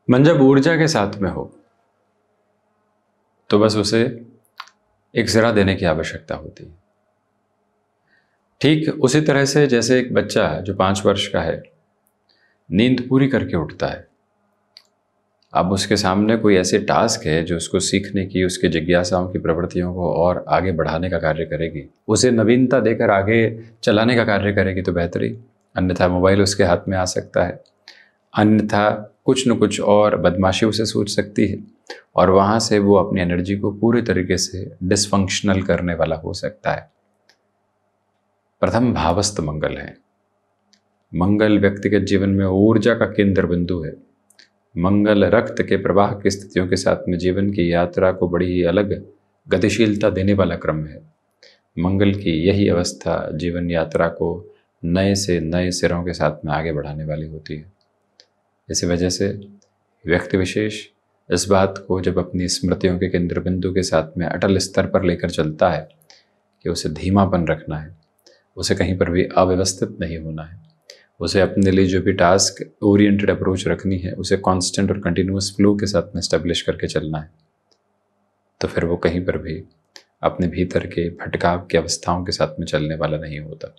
मन जब ऊर्जा के साथ में हो तो बस उसे एक ज़रा देने की आवश्यकता होती है। ठीक उसी तरह से जैसे एक बच्चा जो 5 वर्ष का है नींद पूरी करके उठता है, अब उसके सामने कोई ऐसे टास्क है जो उसको सीखने की, उसके जिज्ञासाओं की प्रवृत्तियों को और आगे बढ़ाने का कार्य करेगी, उसे नवीनता देकर आगे चलाने का कार्य करेगी तो बेहतरी। अन्यथा मोबाइल उसके हाथ में आ सकता है, अन्यथा कुछ न कुछ और बदमाशी उसे सूझ सकती है और वहाँ से वो अपनी एनर्जी को पूरी तरीके से डिसफंक्शनल करने वाला हो सकता है। प्रथम भावस्थ मंगल है। मंगल व्यक्तिगत जीवन में ऊर्जा का केंद्र बिंदु है। मंगल रक्त के प्रवाह की स्थितियों के साथ में जीवन की यात्रा को बड़ी ही अलग गतिशीलता देने वाला क्रम है। मंगल की यही अवस्था जीवन यात्रा को नए से नए सिरों के साथ में आगे बढ़ाने वाली होती है। इसी वजह से व्यक्ति विशेष इस बात को जब अपनी स्मृतियों के केंद्र बिंदु के साथ में अटल स्तर पर लेकर चलता है कि उसे धीमापन रखना है, उसे कहीं पर भी अव्यवस्थित नहीं होना है, उसे अपने लिए जो भी टास्क ओरिएंटेड अप्रोच रखनी है उसे कांस्टेंट और कंटिन्यूअस फ्लो के साथ में स्टैब्लिश करके चलना है, तो फिर वो कहीं पर भी अपने भीतर के भटकाव की अवस्थाओं के साथ में चलने वाला नहीं होता।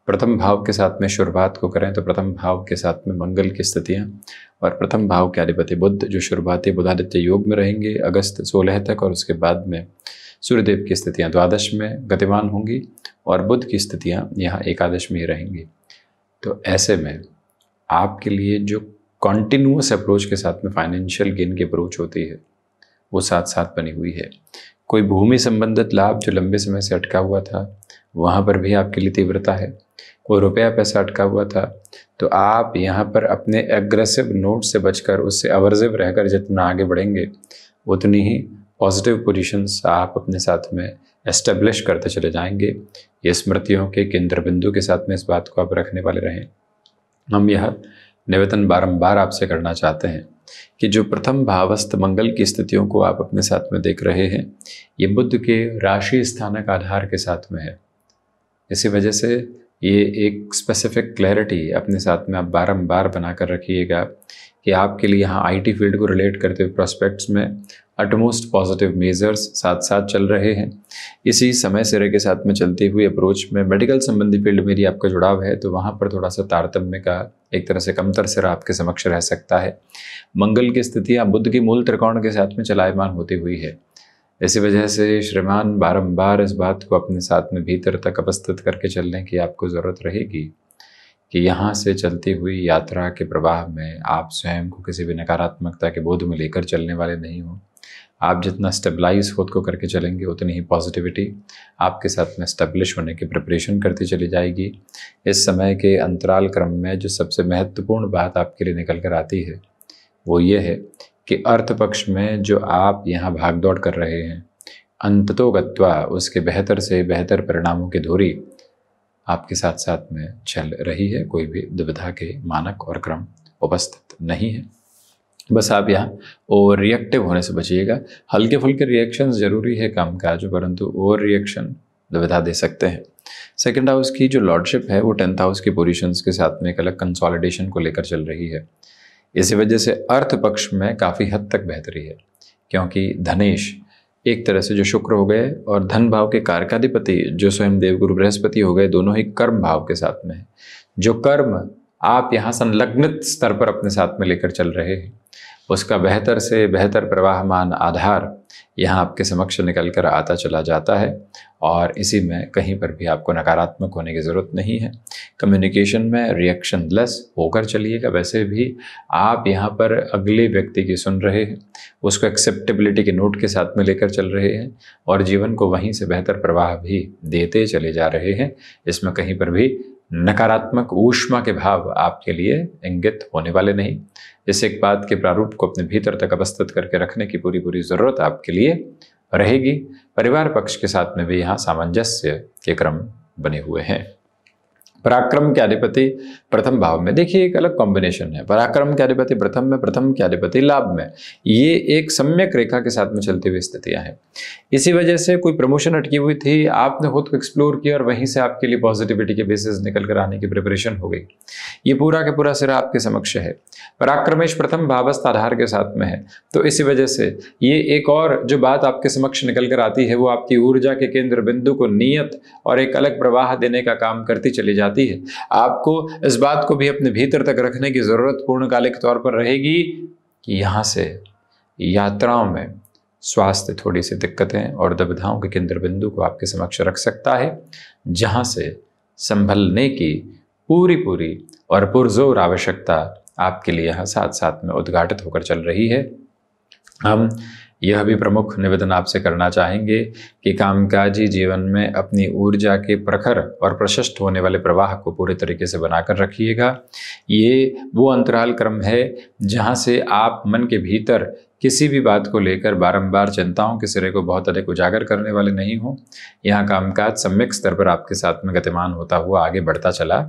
प्रथम भाव के साथ में शुरुआत को करें तो प्रथम भाव के साथ में मंगल की स्थितियाँ और प्रथम भाव के अधिपति बुध जो शुरुआती बुधादित्य योग में रहेंगे अगस्त 16 तक, और उसके बाद में सूर्यदेव की स्थितियाँ द्वादश में गतिमान होंगी और बुध की स्थितियाँ यहाँ एकादश में ही रहेंगी। तो ऐसे में आपके लिए जो कॉन्टिन्यूअस अप्रोच के साथ में फाइनेंशियल गेन की अप्रोच होती है वो साथ साथ बनी हुई है। कोई भूमि संबंधित लाभ जो लंबे समय से अटका हुआ था वहाँ पर भी आपके लिए तीव्रता है। कोई रुपया पैसा अटका हुआ था तो आप यहाँ पर अपने एग्रेसिव नोट से बचकर उससे अवर्जिव रहकर जितना आगे बढ़ेंगे उतनी ही पॉजिटिव पोजीशंस आप अपने साथ में एस्टेब्लिश करते चले जाएंगे। ये स्मृतियों के केंद्र बिंदु के साथ में इस बात को आप रखने वाले रहें। हम यह निवेदन बारंबार आपसे करना चाहते हैं कि जो प्रथम भावस्थ मंगल की स्थितियों को आप अपने साथ में देख रहे हैं ये बुध के राशि स्थानक आधार के साथ में है। इसी वजह से ये एक स्पेसिफिक क्लैरिटी अपने साथ में आप बारंबार बनाकर रखिएगा कि आपके लिए यहाँ आईटी फील्ड को रिलेट करते हुए प्रोस्पेक्ट्स में अटमोस्ट पॉजिटिव मेजर्स साथ साथ चल रहे हैं। इसी समय सिरे के साथ में चलती हुई अप्रोच में मेडिकल संबंधी फील्ड में यदि आपका जुड़ाव है तो वहाँ पर थोड़ा सा तारतम्य का एक तरह से कमतर सिरा आपके समक्ष रह सकता है। मंगल की स्थितियाँ बुध की मूल त्रिकोण के साथ में चलायमान होती हुई है। इसी वजह से श्रीमान बारंबार इस बात को अपने साथ में भीतर तक उपस्थित करके चलने की आपको ज़रूरत रहेगी कि यहाँ से चलती हुई यात्रा के प्रवाह में आप स्वयं को किसी भी नकारात्मकता के बोध में लेकर चलने वाले नहीं हो। आप जितना स्टेबलाइज खुद को करके चलेंगे उतनी ही पॉजिटिविटी आपके साथ में स्टेब्लिश होने की प्रिपरेशन करती चली जाएगी। इस समय के अंतराल क्रम में जो सबसे महत्वपूर्ण बात आपके लिए निकल कर आती है वो ये है कि अर्थ पक्ष में जो आप यहाँ भागदौड़ कर रहे हैं अंततोगत्वा उसके बेहतर से बेहतर परिणामों की धुरी आपके साथ साथ में चल रही है। कोई भी दुविधा के मानक और क्रम उपस्थित नहीं है। बस आप यहाँ ओवर रिएक्टिव होने से बचिएगा। हल्के फुल्के रिएक्शंस जरूरी है काम काज, परंतु ओवर रिएक्शन दुविधा दे सकते हैं। सेकंड हाउस की जो लॉर्डशिप है वो 10th हाउस की पोजीशंस के साथ में एक अलग कंसोलिडेशन को लेकर चल रही है। इसी वजह से अर्थ पक्ष में काफ़ी हद तक बेहतरी है, क्योंकि धनेश एक तरह से जो शुक्र हो गए और धन भाव के कारकाधिपति जो स्वयं देवगुरु बृहस्पति हो गए, दोनों ही कर्म भाव के साथ में है। जो कर्म आप यहाँ संलग्नित स्तर पर अपने साथ में लेकर चल रहे हैं उसका बेहतर से बेहतर प्रवाहमान आधार यहाँ आपके समक्ष निकल कर आता चला जाता है और इसी में कहीं पर भी आपको नकारात्मक होने की ज़रूरत नहीं है। कम्युनिकेशन में रिएक्शन लेस होकर चलिएगा। वैसे भी आप यहाँ पर अगले व्यक्ति की सुन रहे हैं, उसको एक्सेप्टेबिलिटी के नोट के साथ में लेकर चल रहे हैं और जीवन को वहीं से बेहतर प्रवाह भी देते चले जा रहे हैं। इसमें कहीं पर भी नकारात्मक ऊष्मा के भाव आपके लिए इंगित होने वाले नहीं। इस एक बात के प्रारूप को अपने भीतर तक अवस्थित करके रखने की पूरी ज़रूरत आपके लिए रहेगी। परिवार पक्ष के साथ में भी यहाँ सामंजस्य के क्रम बने हुए हैं। पराक्रम के अधिपति प्रथम भाव में, देखिए एक अलग कॉम्बिनेशन है, पराक्रम के अधिपति प्रथम में, प्रथम के अधिपति लाभ में, ये एक सम्यक रेखा के साथ में चलती हुई स्थितियां हैं। इसी वजह से कोई प्रमोशन अटकी हुई थी, आपने खुद को एक्सप्लोर किया और वहीं से आपके लिए पॉजिटिविटी के बेसिस निकल कर आने की प्रिपरेशन हो गई। ये पूरा का पूरा सिरा आपके समक्ष है। पराक्रमेश प्रथम भावस्थ आधार के साथ में है, तो इसी वजह से ये एक और जो बात आपके समक्ष निकल कर आती है वो आपकी ऊर्जा के केंद्र बिंदु को नियत और एक अलग प्रवाह देने का काम करती चली जाती है। आपको इस बात को भी अपने भीतर तक रखने की जरूरत पूर्णकालिक तौर पर रहेगी कि यहाँ से यात्राओं में स्वास्थ्य थोड़ी सी दिक्कतें और दुविधाओं के केंद्र बिंदु को आपके समक्ष रख सकता है, जहाँ से संभलने की पूरी और पुरजोर आवश्यकता आपके लिए यहाँ साथ साथ में उद्घाटित होकर चल रही है। हम यह भी प्रमुख निवेदन आपसे करना चाहेंगे कि कामकाजी जीवन में अपनी ऊर्जा के प्रखर और प्रशस्त होने वाले प्रवाह को पूरे तरीके से बनाकर रखिएगा। ये वो अंतराल क्रम है जहाँ से आप मन के भीतर किसी भी बात को लेकर बारंबार चिंताओं के सिरे को बहुत अधिक उजागर करने वाले नहीं हो। यहाँ कामकाज सम्यक स्तर पर आपके साथ में गतिमान होता हुआ आगे बढ़ता चला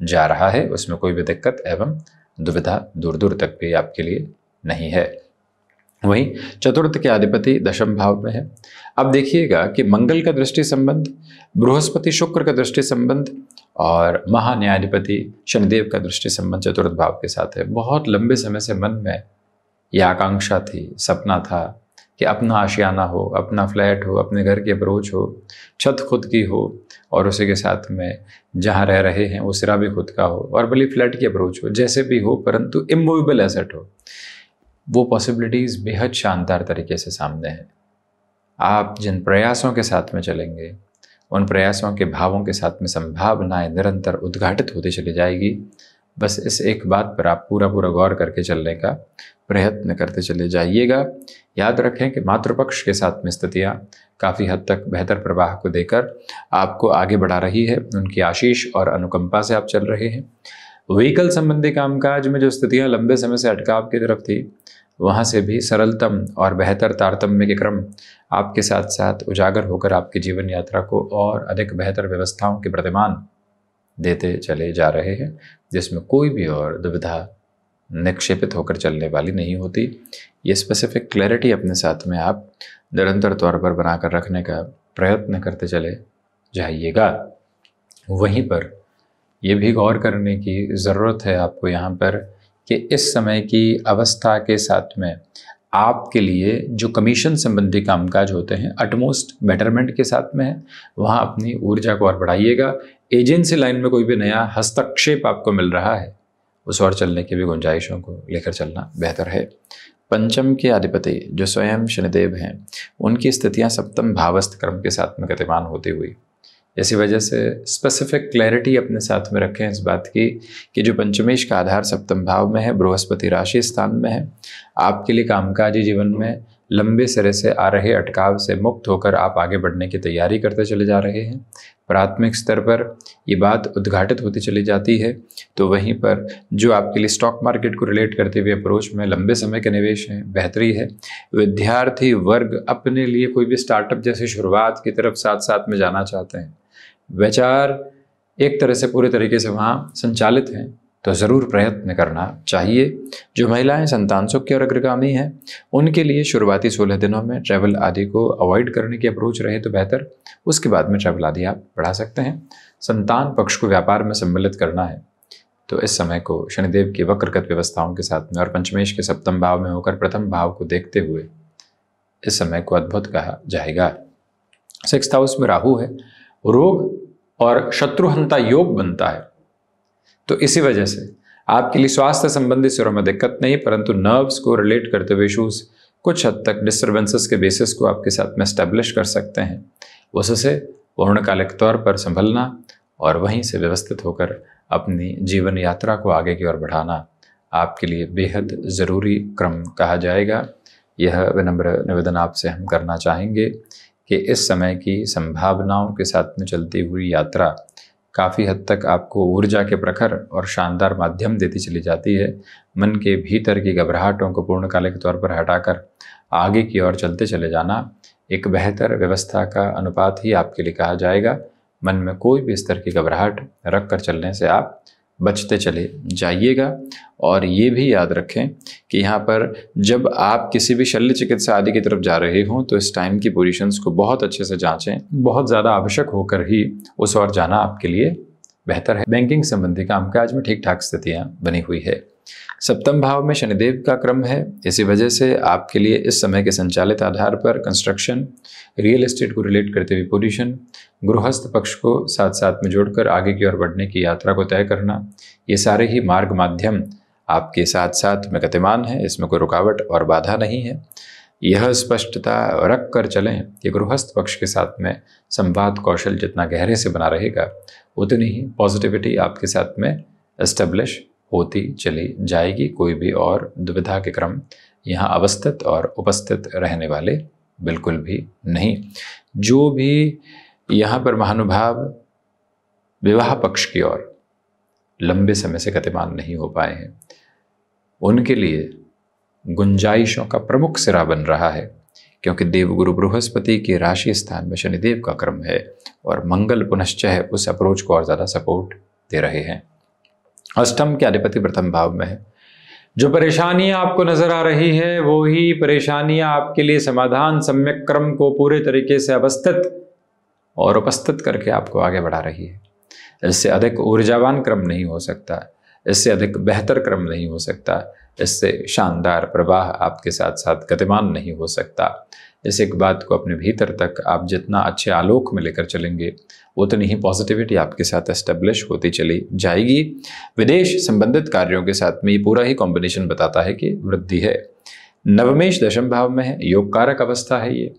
जा रहा है, उसमें कोई भी दिक्कत एवं दुविधा दूर दूर तक भी आपके लिए नहीं है। वहीं चतुर्थ के अधिपति दशम भाव में है। अब देखिएगा कि मंगल का दृष्टि संबंध, बृहस्पति शुक्र का दृष्टि संबंध और महान्यायाधिपति शनिदेव का दृष्टि संबंध चतुर्थ भाव के साथ है। बहुत लंबे समय से मन में यह आकांक्षा थी, सपना था कि अपना आशियाना हो, अपना फ्लैट हो, अपने घर की अप्रोच हो, छत खुद की हो और उसी के साथ में जहाँ रह रहे हैं वो सिरा भी खुद का हो और भले फ्लैट की अप्रोच हो, जैसे भी हो परंतु इमूवेबल एसेट हो। वो पॉसिबिलिटीज़ बेहद शानदार तरीके से सामने है। आप जिन प्रयासों के साथ में चलेंगे उन प्रयासों के भावों के साथ में संभावनाएं निरंतर उद्घाटित होती चली जाएगी। बस इस एक बात पर आप पूरा गौर करके चलने का प्रयत्न करते चले जाइएगा। याद रखें कि मातृपक्ष के साथ में स्थितियाँ काफ़ी हद तक बेहतर प्रवाह को देकर आपको आगे बढ़ा रही है। उनकी आशीष और अनुकंपा से आप चल रहे हैं। व्हीकल संबंधी कामकाज में जो स्थितियाँ लंबे समय से अटकाव की तरफ थी, वहाँ से भी सरलतम और बेहतर तारतम्य के क्रम आपके साथ साथ उजागर होकर आपकी जीवन यात्रा को और अधिक बेहतर व्यवस्थाओं के प्रतिमान देते चले जा रहे हैं, जिसमें कोई भी और दुविधा निक्षेपित होकर चलने वाली नहीं होती। ये स्पेसिफिक क्लैरिटी अपने साथ में आप निरंतर तौर पर बनाकर रखने का प्रयत्न करते चले जाइएगा। वहीं पर यह भी गौर करने की ज़रूरत है आपको यहाँ पर कि इस समय की अवस्था के साथ में आपके लिए जो कमीशन संबंधी कामकाज होते हैं अटमोस्ट बेटरमेंट के साथ में है, वहाँ अपनी ऊर्जा को और बढ़ाइएगा। एजेंसी लाइन में कोई भी नया हस्तक्षेप आपको मिल रहा है, उस और चलने की भी गुंजाइशों को लेकर चलना बेहतर है। पंचम के अधिपति जो स्वयं शनिदेव हैं, उनकी स्थितियाँ सप्तम भावस्थ क्रम के साथ में गतिमान होती हुई, इसी वजह से स्पेसिफिक क्लैरिटी अपने साथ में रखें इस बात की कि जो पंचमेश का आधार सप्तम भाव में है, बृहस्पति राशि स्थान में है, आपके लिए कामकाजी जीवन में लंबे सिरे से आ रहे अटकाव से मुक्त होकर आप आगे बढ़ने की तैयारी करते चले जा रहे हैं। प्राथमिक स्तर पर ये बात उद्घाटित होती चली जाती है। तो वहीं पर जो आपके लिए स्टॉक मार्केट को रिलेट करते हुए अप्रोच में लंबे समय के निवेश हैं, बेहतरी है। विद्यार्थी वर्ग अपने लिए कोई भी स्टार्टअप जैसी शुरुआत की तरफ साथ साथ में जाना चाहते हैं, विचार एक तरह से पूरे तरीके से वहाँ संचालित हैं, तो ज़रूर प्रयत्न करना चाहिए। जो महिलाएं संतान सुख की और अग्रगामी हैं, उनके लिए शुरुआती 16 दिनों में ट्रैवल आदि को अवॉइड करने की अप्रोच रहे तो बेहतर, उसके बाद में ट्रैवल आदि आप बढ़ा सकते हैं। संतान पक्ष को व्यापार में सम्मिलित करना है तो इस समय को शनिदेव की वक्रगत व्यवस्थाओं के साथ में और पंचमेश के सप्तम भाव में होकर प्रथम भाव को देखते हुए इस समय को अद्भुत कहा जाएगा। 6th हाउस में राहु है, रोग और शत्रुहंता योग बनता है, तो इसी वजह से आपके लिए स्वास्थ्य संबंधी सिरों में दिक्कत नहीं, परंतु नर्व्स को रिलेट करते हुए इशूज़ कुछ हद तक डिस्टर्बेंसेस के बेसिस को आपके साथ में एस्टेब्लिश कर सकते हैं। उससे पूर्णकालिक तौर पर संभलना और वहीं से व्यवस्थित होकर अपनी जीवन यात्रा को आगे की ओर बढ़ाना आपके लिए बेहद ज़रूरी क्रम कहा जाएगा। यह विनम्र निवेदन आपसे हम करना चाहेंगे कि इस समय की संभावनाओं के साथ में चलती हुई यात्रा काफ़ी हद तक आपको ऊर्जा के प्रखर और शानदार माध्यम देती चली जाती है। मन के भीतर की घबराहटों को पूर्णकालिक तौर पर हटाकर आगे की ओर चलते चले जाना एक बेहतर व्यवस्था का अनुपात ही आपके लिए कहा जाएगा। मन में कोई भी इस तरह की घबराहट रख कर चलने से आप बचते चले जाइएगा। और ये भी याद रखें कि यहाँ पर जब आप किसी भी शल्य चिकित्सा आदि की तरफ जा रहे हों तो इस टाइम की पोजीशंस को बहुत अच्छे से जांचें। बहुत ज़्यादा आवश्यक होकर ही उस ओर जाना आपके लिए बेहतर है। बैंकिंग संबंधी कामकाज में ठीक ठाक स्थितियाँ बनी हुई है। सप्तम भाव में शनिदेव का क्रम है, इसी वजह से आपके लिए इस समय के संचालित आधार पर कंस्ट्रक्शन, रियल एस्टेट को रिलेट करते हुए पोजीशन, गृहस्थ पक्ष को साथ साथ में जोड़कर आगे की ओर बढ़ने की यात्रा को तय करना, ये सारे ही मार्ग माध्यम आपके साथ साथ में गतिमान है। इसमें कोई रुकावट और बाधा नहीं है। यह स्पष्टता रख कर चलें कि गृहस्थ पक्ष के साथ में संवाद कौशल जितना गहरे से बना रहेगा उतनी ही पॉजिटिविटी आपके साथ में एस्टेब्लिश होती चली जाएगी। कोई भी और दुविधा के क्रम यहाँ अवस्थित और उपस्थित रहने वाले बिल्कुल भी नहीं। जो भी यहाँ पर महानुभाव विवाह पक्ष की ओर लंबे समय से गतिमान नहीं हो पाए हैं, उनके लिए गुंजाइशों का प्रमुख सिरा बन रहा है, क्योंकि देवगुरु बृहस्पति के राशि स्थान में शनिदेव का क्रम है और मंगल पुनश्चय उस अप्रोच को और ज़्यादा सपोर्ट दे रहे हैं। अष्टम के अधिपति प्रथम भाव में है। जो परेशानियां आपको नजर आ रही है वो ही परेशानियां आपके लिए समाधान सम्यक क्रम को पूरे तरीके से अवस्थित और उपस्थित करके आपको आगे बढ़ा रही है। इससे अधिक ऊर्जावान क्रम नहीं हो सकता, इससे अधिक बेहतर क्रम नहीं हो सकता, इससे शानदार प्रवाह आपके साथ साथ गतिमान नहीं हो सकता। इस एक बात को अपने भीतर तक आप जितना अच्छे आलोक में लेकर चलेंगे उतनी ही पॉजिटिविटी आपके साथ एस्टेब्लिश होती चली जाएगी। विदेश संबंधित कार्यों के साथ में ये पूरा ही कॉम्बिनेशन बताता है कि वृद्धि है। नवमेश दशम भाव में है, योग कारक अवस्था है ये,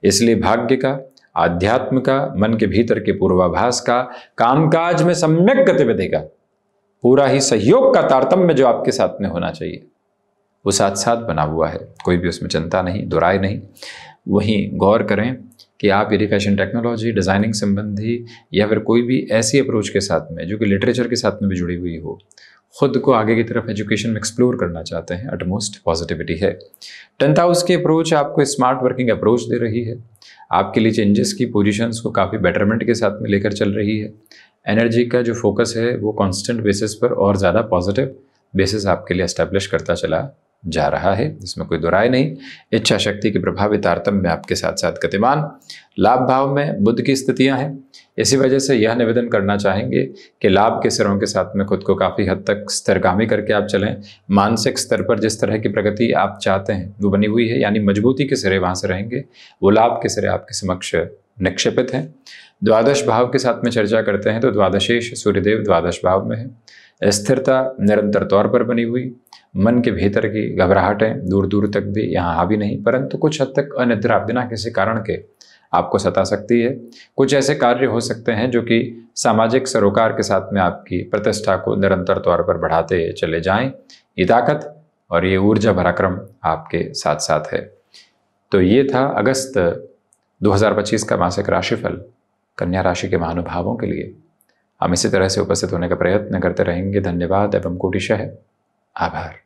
इसलिए भाग्य का, आध्यात्म का, मन के भीतर के पूर्वाभास का, कामकाज में सम्यक गतिविधि का पूरा ही सहयोग का तारतम्य जो आपके साथ में होना चाहिए वो साथ साथ बना हुआ है। कोई भी उसमें चिंता नहीं, दुराई नहीं। वहीं गौर करें कि आप यदि फैशन टेक्नोलॉजी, डिज़ाइनिंग संबंधी या फिर कोई भी ऐसी अप्रोच के साथ में जो कि लिटरेचर के साथ में भी जुड़ी हुई हो, खुद को आगे की तरफ एजुकेशन में एक्सप्लोर करना चाहते हैं, अटमोस्ट पॉजिटिविटी है। 10th हाउस की अप्रोच आपको स्मार्ट वर्किंग अप्रोच दे रही है, आपके लिए चेंजेस की पोजीशंस को काफ़ी बेटरमेंट के साथ में लेकर चल रही है। एनर्जी का जो फोकस है वो कांस्टेंट बेसिस पर और ज़्यादा पॉजिटिव बेसिस आपके लिए एस्टैब्लिश करता चला जा रहा है, इसमें कोई दुराई नहीं। इच्छा शक्ति के प्रभावित तारतम्य में आपके साथ साथ गतिमान। लाभ भाव में बुध की स्थितियां हैं, इसी वजह से यह निवेदन करना चाहेंगे कि लाभ के सिरों के साथ में खुद को काफ़ी हद तक स्थिरगामी करके आप चलें। मानसिक स्तर पर जिस तरह की प्रगति आप चाहते हैं वो बनी हुई है, यानी मजबूती के सिरे वहाँ से रहेंगे, वो लाभ के सिरे आपके समक्ष निक्षेपित हैं। द्वादश भाव के साथ में चर्चा करते हैं तो द्वादशेश सूर्यदेव द्वादश भाव में है। स्थिरता निरंतर तौर पर बनी हुई, मन के भीतर की घबराहटें दूर दूर तक भी यहाँ हावी नहीं, परंतु कुछ हद तक अनिद्रा बिना किसी कारण के आपको सता सकती है। कुछ ऐसे कार्य हो सकते हैं जो कि सामाजिक सरोकार के साथ में आपकी प्रतिष्ठा को निरंतर तौर पर बढ़ाते चले जाएं। ये ताकत और ये ऊर्जा भरा क्रम आपके साथ साथ है। तो ये था अगस्त 2025 का मासिक राशिफल कन्या राशि के महानुभावों के लिए। हम इसी तरह से उपस्थित होने का प्रयत्न करते रहेंगे। धन्यवाद एवं कोटिशः आभार।